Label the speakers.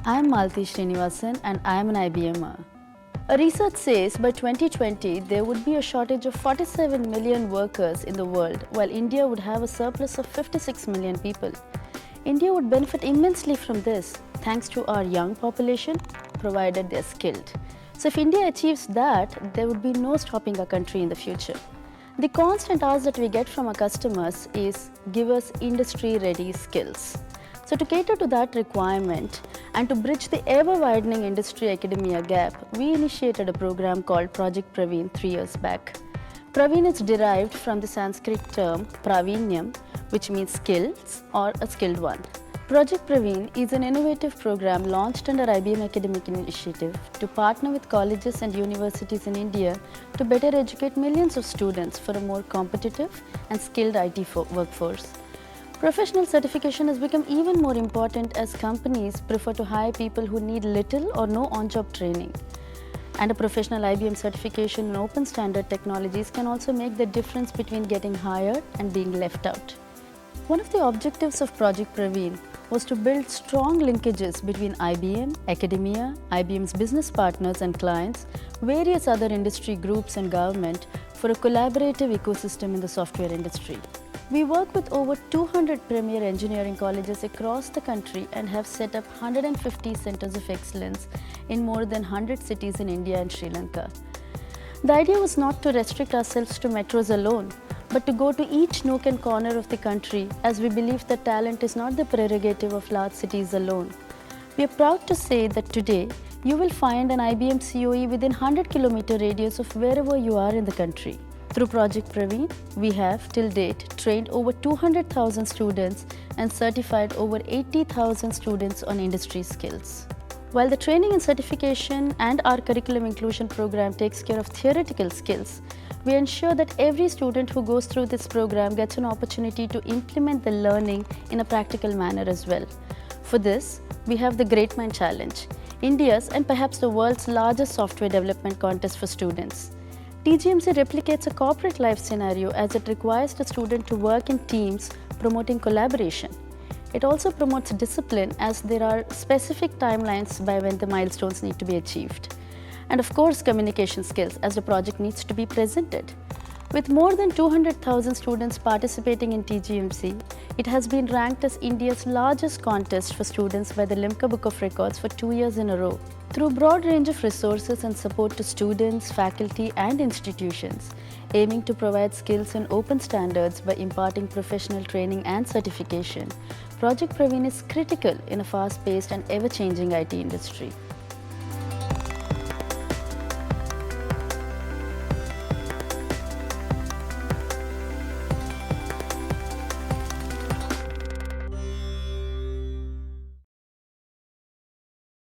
Speaker 1: I'm Malti Srinivasan and I'm an IBMer. A research says by 2020 there would be a shortage of 47 million workers in the world, while India would have a surplus of 56 million people. India would benefit immensely from this, thanks to our young population, provided they're skilled. So if India achieves that, there would be no stopping our country in the future. The constant ask that we get from our customers is, give us industry-ready skills. So to cater to that requirement and to bridge the ever-widening industry-academia gap, we initiated a program called Project Praveen 3 years back. Praveen is derived from the Sanskrit term Pravinyam, which means skills or a skilled one. Project Praveen is an innovative program launched under IBM Academic Initiative to partner with colleges and universities in India to better educate millions of students for a more competitive and skilled IT workforce. Professional certification has become even more important as companies prefer to hire people who need little or no on-job training. And a professional IBM certification in open standard technologies can also make the difference between getting hired and being left out. One of the objectives of Project Praveen was to build strong linkages between IBM, academia, IBM's business partners and clients, various other industry groups and government for a collaborative ecosystem in the software industry. We work with over 200 premier engineering colleges across the country and have set up 150 centers of excellence in more than 100 cities in India and Sri Lanka. The idea was not to restrict ourselves to metros alone, but to go to each nook and corner of the country, as we believe that talent is not the prerogative of large cities alone. We are proud to say that today, you will find an IBM COE within 100-kilometer radius of wherever you are in the country. Through Project Praveen, we have, till date, trained over 200,000 students and certified over 80,000 students on industry skills. While the training and certification and our curriculum inclusion program takes care of theoretical skills, we ensure that every student who goes through this program gets an opportunity to implement the learning in a practical manner as well. For this, we have the Great Mind Challenge, India's and perhaps the world's largest software development contest for students. TGMC replicates a corporate life scenario as it requires the student to work in teams, promoting collaboration. It also promotes discipline as there are specific timelines by when the milestones need to be achieved. And of course, communication skills as the project needs to be presented. With more than 200,000 students participating in TGMC, it has been ranked as India's largest contest for students by the Limca Book of Records for 2 years in a row. Through a broad range of resources and support to students, faculty and institutions, aiming to provide skills and open standards by imparting professional training and certification, Project Praveen is critical in a fast-paced and ever-changing IT industry.